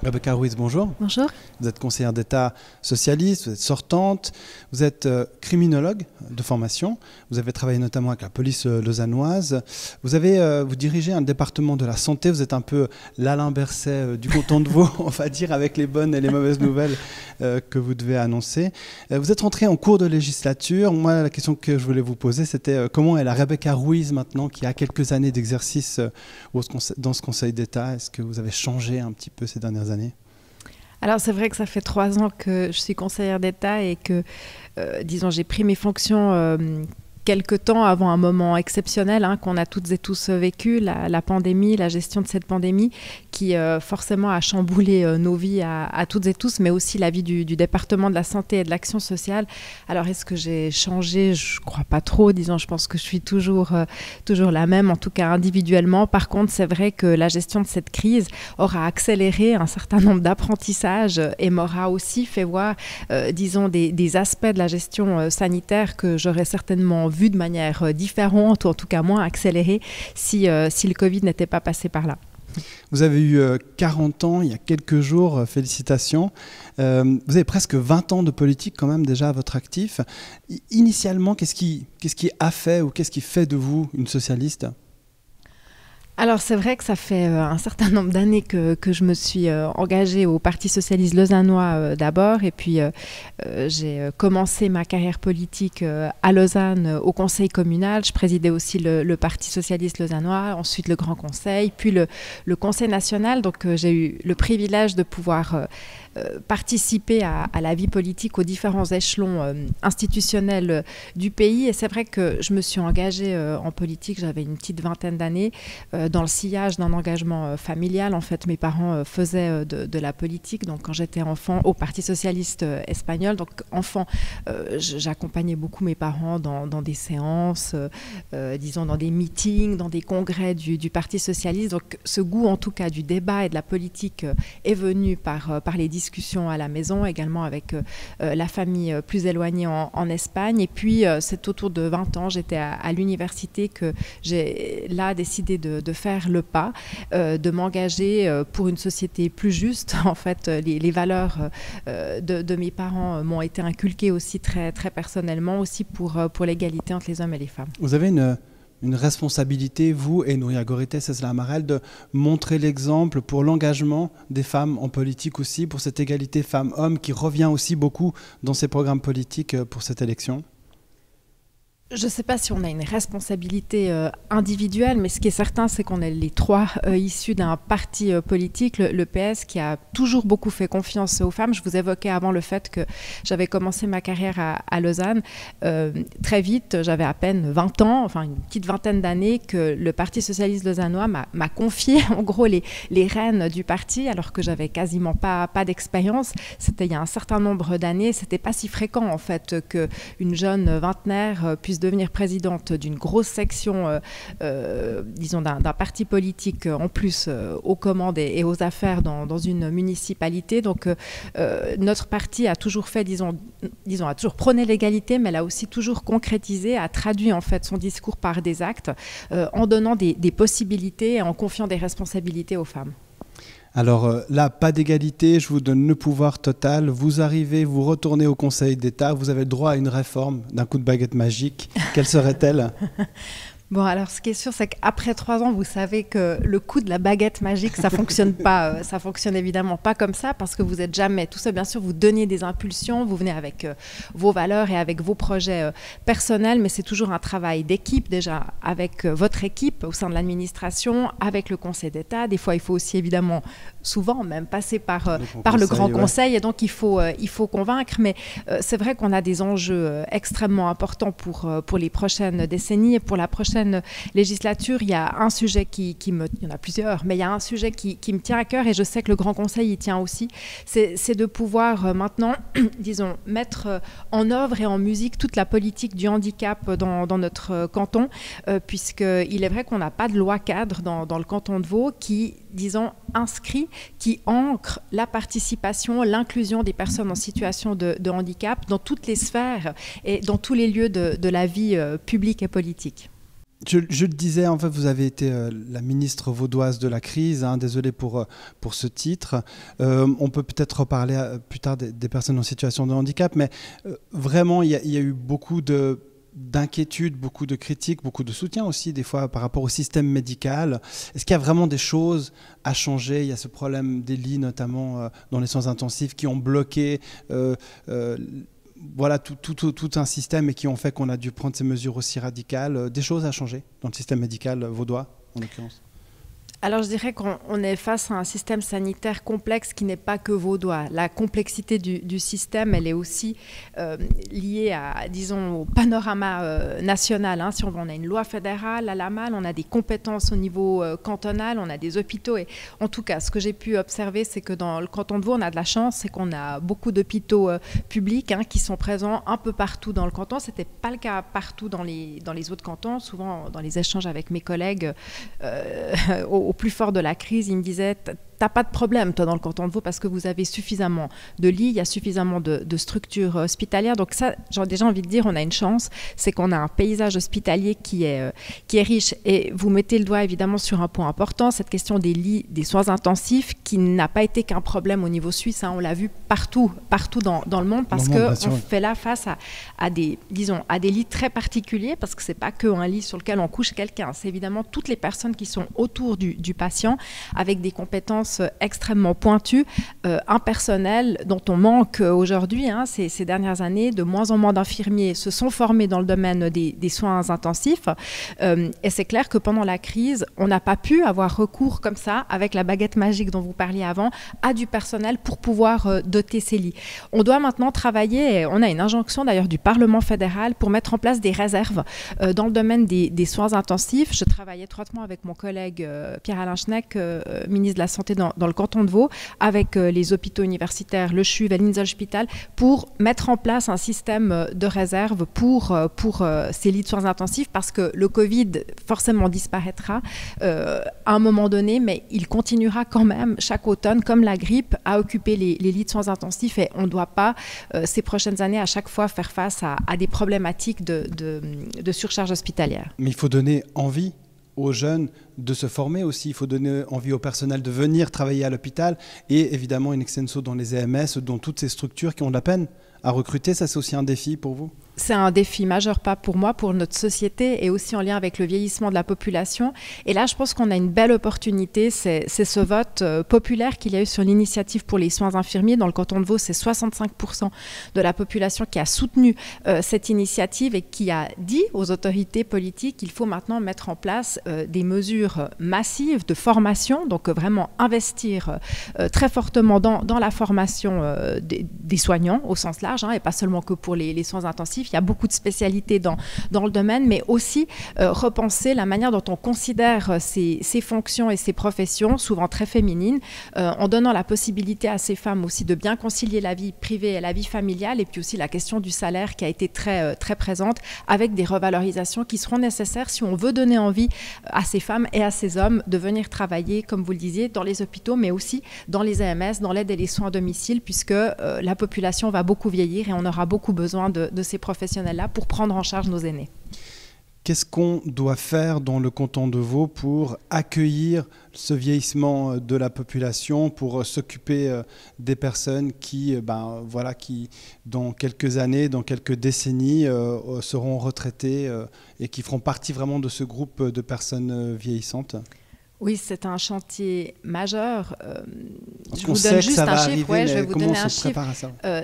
Rebecca Ruiz, bonjour. Bonjour. Vous êtes conseillère d'État socialiste, vous êtes sortante, vous êtes criminologue de formation, vous avez travaillé notamment avec la police lausannoise, vous dirigez un département de la santé, vous êtes un peu l'Alain Berset du canton de Vaud, on va dire, avec les bonnes et les mauvaises nouvelles que vous devez annoncer. Vous êtes rentrée en cours de législature. Moi, la question que je voulais vous poser, c'était comment est la Rebecca Ruiz maintenant, qui a quelques années d'exercice dans ce Conseil d'État? Est-ce que vous avez changé un petit peu ces dernières années? Alors c'est vrai que ça fait 3 ans que je suis conseillère d'État et que, disons, j'ai pris mes fonctions quelque temps avant un moment exceptionnel qu'on a toutes et tous vécu, la pandémie, la gestion de cette pandémie qui forcément a chamboulé nos vies à toutes et tous, mais aussi la vie du département de la santé et de l'action sociale. Alors est-ce que j'ai changé? Je ne crois pas trop, disons, je pense que je suis toujours la même, en tout cas individuellement. Par contre, c'est vrai que la gestion de cette crise aura accéléré un certain nombre d'apprentissages et m'aura aussi fait voir, disons, des aspects de la gestion sanitaire que j'aurais certainement vu de manière différente ou en tout cas moins accélérée si le Covid n'était pas passé par là. Vous avez eu 40 ans il y a quelques jours, félicitations. Vous avez presque 20 ans de politique quand même déjà à votre actif. Initialement, qu'est-ce qui a fait ou qu'est-ce qui fait de vous une socialiste ? Alors c'est vrai que ça fait un certain nombre d'années que je me suis engagée au Parti socialiste lausannois d'abord et puis j'ai commencé ma carrière politique à Lausanne au conseil communal. Je présidais aussi le Parti socialiste lausannois, ensuite le Grand Conseil, puis le Conseil national. Donc j'ai eu le privilège de pouvoir participer à la vie politique aux différents échelons institutionnels du pays. Et c'est vrai que je me suis engagée en politique, j'avais une petite vingtaine d'années, dans le sillage d'un engagement familial. En fait, mes parents faisaient de la politique. Donc, quand j'étais enfant, au Parti socialiste espagnol, donc enfant, j'accompagnais beaucoup mes parents dans des séances, disons dans des meetings, dans des congrès du Parti socialiste. Donc, ce goût, en tout cas, du débat et de la politique est venu par les discussions à la maison, également avec la famille plus éloignée en Espagne. Et puis, c'est autour de 20 ans, j'étais à l'université que j'ai là décidé de faire le pas, de m'engager pour une société plus juste. En fait, les valeurs de mes parents m'ont été inculquées aussi très, très personnellement, aussi pour l'égalité entre les hommes et les femmes. Vous avez une responsabilité, vous et Nouria Goretti, Cécile Amarel, de montrer l'exemple pour l'engagement des femmes en politique aussi, pour cette égalité femmes-hommes qui revient aussi beaucoup dans ces programmes politiques pour cette élection. Je ne sais pas si on a une responsabilité individuelle, mais ce qui est certain, c'est qu'on est les trois issus d'un parti politique, le PS, qui a toujours beaucoup fait confiance aux femmes. Je vous évoquais avant le fait que j'avais commencé ma carrière à Lausanne. Très vite, j'avais à peine 20 ans, enfin une petite vingtaine d'années, que le Parti socialiste lausannois m'a confié en gros les rênes du parti, alors que j'avais quasiment pas d'expérience. C'était il y a un certain nombre d'années. C'était pas si fréquent en fait qu'une jeune vingtenaire puisse devenir présidente d'une grosse section, disons d'un parti politique en plus aux commandes et aux affaires dans une municipalité. Donc notre parti a toujours fait, disons a toujours prôné l'égalité, mais elle a aussi toujours concrétisé, a traduit en fait son discours par des actes, en donnant des possibilités et en confiant des responsabilités aux femmes. Alors là, pas d'égalité, je vous donne le pouvoir total. Vous arrivez, vous retournez au Conseil d'État, vous avez le droit à une réforme d'un coup de baguette magique. Quelle serait-elle ? Bon, alors ce qui est sûr, c'est qu'après 3 ans, vous savez que le coup de la baguette magique, ça fonctionne pas. Ça fonctionne évidemment pas comme ça, parce que vous êtes jamais tout ça. Bien sûr, vous donnez des impulsions, vous venez avec vos valeurs et avec vos projets personnels, mais c'est toujours un travail d'équipe déjà avec votre équipe au sein de l'administration, avec le Conseil d'État. Des fois, il faut aussi évidemment, souvent même, passer par le Grand Conseil, et donc il faut convaincre. Mais c'est vrai qu'on a des enjeux extrêmement importants pour les prochaines décennies et pour la prochaine législature. Il y a un sujet il y en a plusieurs, mais il y a un sujet qui me tient à cœur, et je sais que le Grand Conseil y tient aussi, c'est de pouvoir maintenant, disons, mettre en œuvre et en musique toute la politique du handicap dans notre canton, puisqu'il est vrai qu'on n'a pas de loi cadre dans le canton de Vaud qui, disons, qui ancre la participation, l'inclusion des personnes en situation de handicap dans toutes les sphères et dans tous les lieux de la vie publique et politique. Je le disais, en fait, vous avez été la ministre vaudoise de la crise. Désolé pour ce titre. On peut peut-être reparler plus tard des personnes en situation de handicap, mais vraiment, il y a eu beaucoup d'inquiétudes, beaucoup de critiques, beaucoup de soutien aussi, des fois, par rapport au système médical. Est-ce qu'il y a vraiment des choses à changer? Il y a ce problème des lits, notamment dans les soins intensifs, qui ont bloqué voilà, tout un système et qui ont fait qu'on a dû prendre ces mesures aussi radicales. Des choses à changer dans le système médical vaudois, en l'occurrence? Alors je dirais qu'on est face à un système sanitaire complexe qui n'est pas que vaudois. La complexité du système, elle est aussi liée à, disons, au panorama national. Si on a une loi fédérale à la malle, on a des compétences au niveau cantonal, on a des hôpitaux. Et en tout cas, ce que j'ai pu observer, c'est que dans le canton de Vaud, on a de la chance, c'est qu'on a beaucoup d'hôpitaux publics qui sont présents un peu partout dans le canton. Ce n'était pas le cas partout dans les autres cantons. Souvent, dans les échanges avec mes collègues, au plus fort de la crise, il me disait t'as pas de problème, toi, dans le canton de Vaud, parce que vous avez suffisamment de lits, il y a suffisamment de structures hospitalières. Donc ça, j'ai déjà envie de dire, on a une chance, c'est qu'on a un paysage hospitalier qui est riche. Et vous mettez le doigt, évidemment, sur un point important, cette question des lits, des soins intensifs, qui n'a pas été qu'un problème au niveau suisse. On l'a vu partout dans le monde, parce qu'on fait là face à des lits très particuliers, parce que c'est pas qu'un lit sur lequel on couche quelqu'un. C'est évidemment toutes les personnes qui sont autour du patient, avec des compétences extrêmement pointues, un personnel dont on manque aujourd'hui, ces dernières années. De moins en moins d'infirmiers se sont formés dans le domaine des soins intensifs, et c'est clair que pendant la crise, on n'a pas pu avoir recours comme ça, avec la baguette magique dont vous parliez avant, à du personnel pour pouvoir doter ces lits. On doit maintenant travailler, et on a une injonction d'ailleurs du Parlement fédéral pour mettre en place des réserves dans le domaine des soins intensifs. Je travaille étroitement avec mon collègue Pierre-Alain Schneck, ministre de la Santé dans le canton de Vaud, avec les hôpitaux universitaires, le CHUV et l'Inselspital, pour mettre en place un système de réserve pour ces lits de soins intensifs, parce que le Covid forcément disparaîtra à un moment donné, mais il continuera quand même chaque automne, comme la grippe, à occuper les lits de soins intensifs, et on ne doit pas, ces prochaines années, à chaque fois faire face à des problématiques de surcharge hospitalière. Mais il faut donner envie aux jeunes de se former aussi. Il faut donner envie au personnel de venir travailler à l'hôpital, et évidemment in extenso dans les EMS, dans toutes ces structures qui ont de la peine à recruter. Ça, c'est aussi un défi pour vous? C'est un défi majeur, pas pour moi, pour notre société, et aussi en lien avec le vieillissement de la population. Et là, je pense qu'on a une belle opportunité. C'est ce vote populaire qu'il y a eu sur l'initiative pour les soins infirmiers. Dans le canton de Vaud, c'est 65% de la population qui a soutenu cette initiative et qui a dit aux autorités politiques qu'il faut maintenant mettre en place des mesures massives de formation, donc vraiment investir très fortement dans la formation des soignants au sens large, et pas seulement que pour les soins intensifs. Il y a beaucoup de spécialités dans le domaine, mais aussi repenser la manière dont on considère ces fonctions et ces professions, souvent très féminines, en donnant la possibilité à ces femmes aussi de bien concilier la vie privée et la vie familiale, et puis aussi la question du salaire qui a été très, très présente, avec des revalorisations qui seront nécessaires si on veut donner envie à ces femmes et à ces hommes de venir travailler, comme vous le disiez, dans les hôpitaux, mais aussi dans les EMS, dans l'aide et les soins à domicile, puisque la population va beaucoup vieillir et on aura beaucoup besoin de ces professionnels-là pour prendre en charge nos aînés. Qu'est-ce qu'on doit faire dans le canton de Vaud pour accueillir ce vieillissement de la population, pour s'occuper des personnes qui, qui, dans quelques années, dans quelques décennies, seront retraitées et qui feront partie vraiment de ce groupe de personnes vieillissantes? Oui, c'est un chantier majeur. Je vous donne juste un chiffre. Je vais vous donner un chiffre.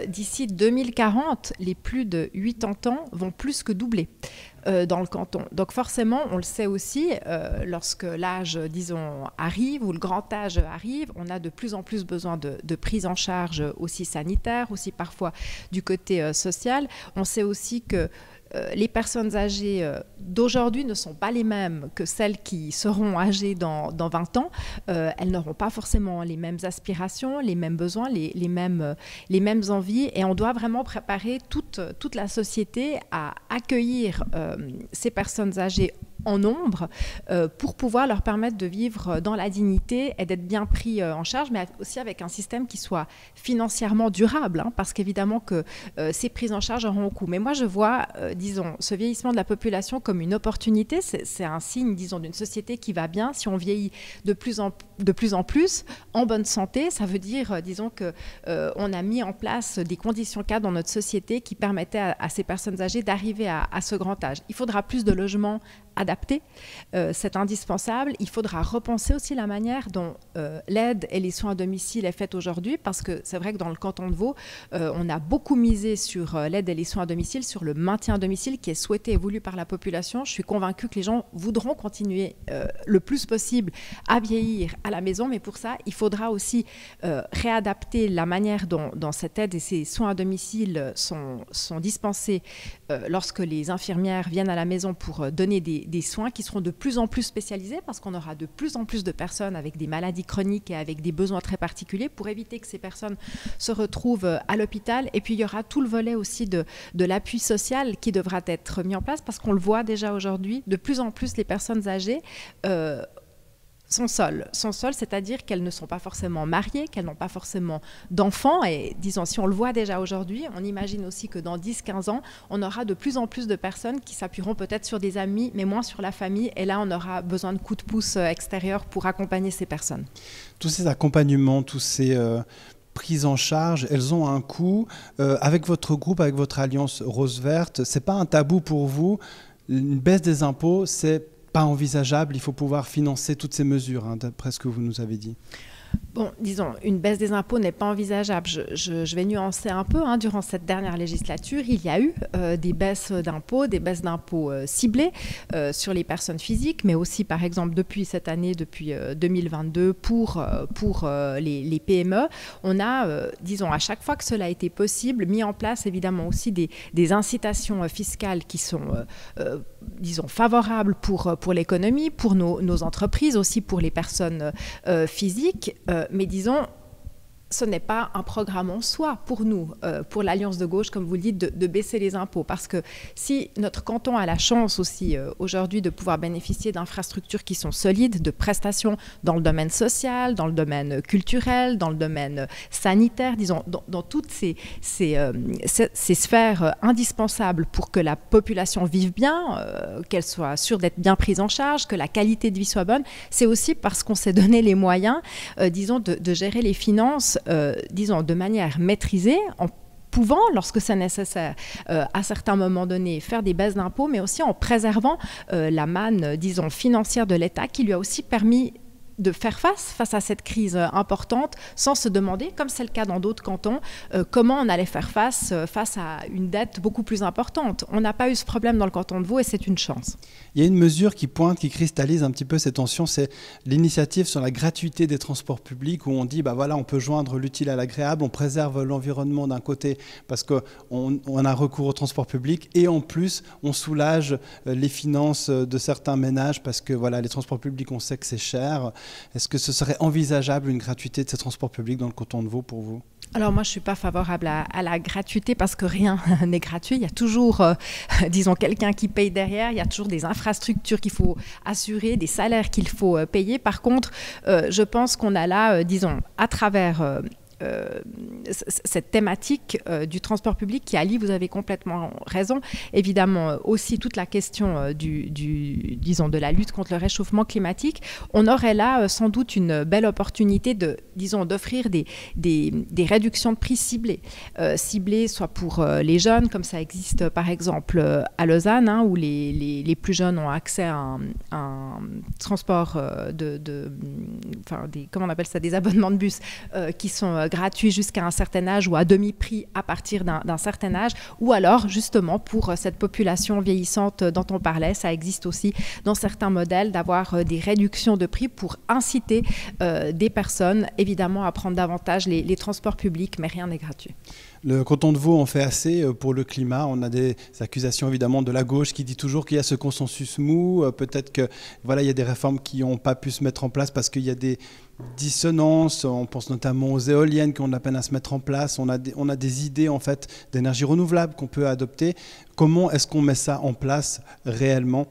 D'ici 2040, les plus de 80 ans vont plus que doubler dans le canton. Donc forcément, on le sait aussi, lorsque l'âge, disons, arrive, ou le grand âge arrive, on a de plus en plus besoin de prise en charge aussi sanitaire, aussi parfois du côté social. On sait aussi que les personnes âgées d'aujourd'hui ne sont pas les mêmes que celles qui seront âgées dans 20 ans. Elles n'auront pas forcément les mêmes aspirations, les mêmes besoins, les mêmes envies. Et on doit vraiment préparer toute la société à accueillir ces personnes âgées en nombre pour pouvoir leur permettre de vivre dans la dignité et d'être bien pris en charge, mais aussi avec un système qui soit financièrement durable, parce qu'évidemment que ces prises en charge auront un coût. Mais moi, je vois, disons, ce vieillissement de la population comme une opportunité. C'est un signe, disons, d'une société qui va bien. Si on vieillit de plus en plus, en bonne santé, ça veut dire, disons, qu'on a mis en place des conditions cadres dans notre société qui permettaient à ces personnes âgées d'arriver à ce grand âge. Il faudra plus de logements adaptés, c'est indispensable. Il faudra repenser aussi la manière dont l'aide et les soins à domicile est faite aujourd'hui, parce que c'est vrai que dans le canton de Vaud, on a beaucoup misé sur l'aide et les soins à domicile, sur le maintien à domicile qui est souhaité et voulu par la population. Je suis convaincue que les gens voudront continuer le plus possible à vieillir à la maison, mais pour ça, il faudra aussi réadapter la manière dont cette aide et ces soins à domicile sont dispensés lorsque les infirmières viennent à la maison pour donner des soins qui seront de plus en plus spécialisés, parce qu'on aura de plus en plus de personnes avec des maladies chroniques et avec des besoins très particuliers, pour éviter que ces personnes se retrouvent à l'hôpital. Et puis il y aura tout le volet aussi de l'appui social qui devra être mis en place, parce qu'on le voit déjà aujourd'hui, de plus en plus les personnes âgées sont seules, c'est-à-dire qu'elles ne sont pas forcément mariées, qu'elles n'ont pas forcément d'enfants. Et disons, si on le voit déjà aujourd'hui, on imagine aussi que dans 10-15 ans, on aura de plus en plus de personnes qui s'appuieront peut-être sur des amis, mais moins sur la famille. Et là, on aura besoin de coups de pouce extérieurs pour accompagner ces personnes. Tous ces accompagnements, tous ces prises en charge, elles ont un coût. Avec votre groupe, avec votre alliance Rose Verte, c'est pas un tabou pour vous. Une baisse des impôts, c'est pas envisageable, il faut pouvoir financer toutes ces mesures, d'après ce que vous nous avez dit. Bon, disons, une baisse des impôts n'est pas envisageable. Je vais nuancer un peu. Durant cette dernière législature, il y a eu des baisses d'impôts ciblées sur les personnes physiques, mais aussi, par exemple, depuis cette année, depuis 2022, pour les PME. On a, disons, à chaque fois que cela a été possible, mis en place, évidemment, aussi des incitations fiscales qui sont, disons, favorables pour l'économie, pour nos entreprises, aussi pour les personnes physiques. Mais disons, ce n'est pas un programme en soi pour nous, pour l'Alliance de gauche, comme vous le dites, de baisser les impôts. Parce que si notre canton a la chance aussi aujourd'hui de pouvoir bénéficier d'infrastructures qui sont solides, de prestations dans le domaine social, dans le domaine culturel, dans le domaine sanitaire, disons, dans toutes ces sphères indispensables pour que la population vive bien, qu'elle soit sûre d'être bien prise en charge, que la qualité de vie soit bonne, c'est aussi parce qu'on s'est donné les moyens, disons, de gérer les finances disons, de manière maîtrisée, en pouvant, lorsque c'est nécessaire, à certains moments donnés, faire des baisses d'impôts, mais aussi en préservant la manne, disons, financière de l'État, qui lui a aussi permis de faire face à cette crise importante, sans se demander, comme c'est le cas dans d'autres cantons, comment on allait faire face à une dette beaucoup plus importante. On n'a pas eu ce problème dans le canton de Vaud et c'est une chance. Il y a une mesure qui pointe, qui cristallise un petit peu ces tensions, c'est l'initiative sur la gratuité des transports publics, où on dit, voilà, on peut joindre l'utile à l'agréable, on préserve l'environnement d'un côté parce qu'on a recours au transport public, et en plus, on soulage les finances de certains ménages parce que voilà, les transports publics, on sait que c'est cher. Est-ce que ce serait envisageable une gratuité de ces transports publics dans le canton de Vaud pour vous ? Alors moi, je ne suis pas favorable à la gratuité parce que rien n'est gratuit. Il y a toujours, disons, quelqu'un qui paye derrière. Il y a toujours des infrastructures qu'il faut assurer, des salaires qu'il faut payer. Par contre, je pense qu'on a là, disons, à travers cette thématique du transport public qui allie, vous avez complètement raison, évidemment aussi toute la question disons, de la lutte contre le réchauffement climatique. On aurait là sans doute une belle opportunité d'offrir des réductions de prix ciblées. Ciblées soit pour les jeunes, comme ça existe par exemple à Lausanne, où les plus jeunes ont accès à un transport comment on appelle ça, des abonnements de bus qui sont gratuit jusqu'à un certain âge ou à demi-prix à partir d'un certain âge, ou alors justement pour cette population vieillissante dont on parlait, ça existe aussi dans certains modèles d'avoir des réductions de prix pour inciter des personnes évidemment à prendre davantage les transports publics, mais rien n'est gratuit. Le canton de Vaud en fait assez pour le climat. On a des accusations évidemment de la gauche qui dit toujours qu'il y a ce consensus mou. Peut-être que voilà, il y a des réformes qui n'ont pas pu se mettre en place parce qu'il y a des dissonances. On pense notamment aux éoliennes qui ont de la peine à se mettre en place. On a des idées en fait d'énergie renouvelable qu'on peut adopter. Comment est-ce qu'on met ça en place réellement ?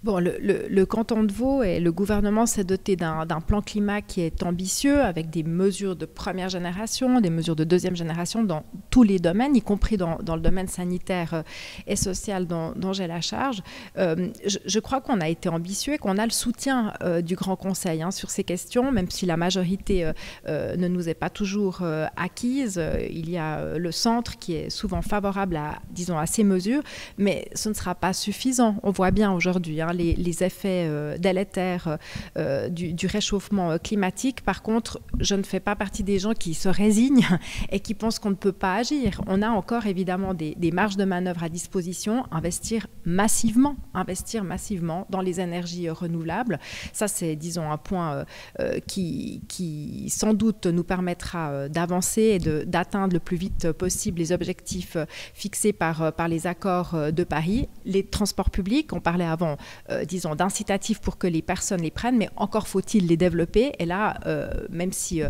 Bon, le canton de Vaud et le gouvernement s'est doté d'un plan climat qui est ambitieux, avec des mesures de première génération, des mesures de deuxième génération dans tous les domaines, y compris dans le domaine sanitaire et social dont j'ai la charge. Je crois qu'on a été ambitieux et qu'on a le soutien du Grand Conseil sur ces questions, même si la majorité ne nous est pas toujours acquise. Il y a le centre qui est souvent favorable à ces mesures, mais ce ne sera pas suffisant. On voit bien aujourd'hui les effets délétères du réchauffement climatique. Par contre, je ne fais pas partie des gens qui se résignent et qui pensent qu'on ne peut pas agir. On a encore évidemment des marges de manœuvre à disposition, investir massivement dans les énergies renouvelables. Ça, c'est, disons, un point qui sans doute nous permettra d'avancer et d'atteindre le plus vite possible les objectifs fixés par les accords de Paris. Les transports publics, on parlait avant, disons, d'incitatifs pour que les personnes les prennent, mais encore faut-il les développer. Et là, même si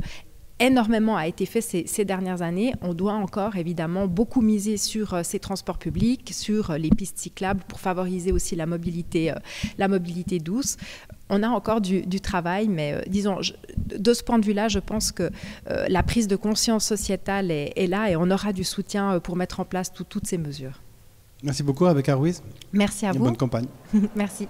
énormément a été fait ces dernières années, on doit encore évidemment beaucoup miser sur ces transports publics, sur les pistes cyclables pour favoriser aussi la mobilité douce. On a encore du travail, mais disons, de ce point de vue-là, je pense que la prise de conscience sociétale est là et on aura du soutien pour mettre en place toutes ces mesures. Merci beaucoup, Rebecca Ruiz. Merci à vous. Bonne campagne. Merci.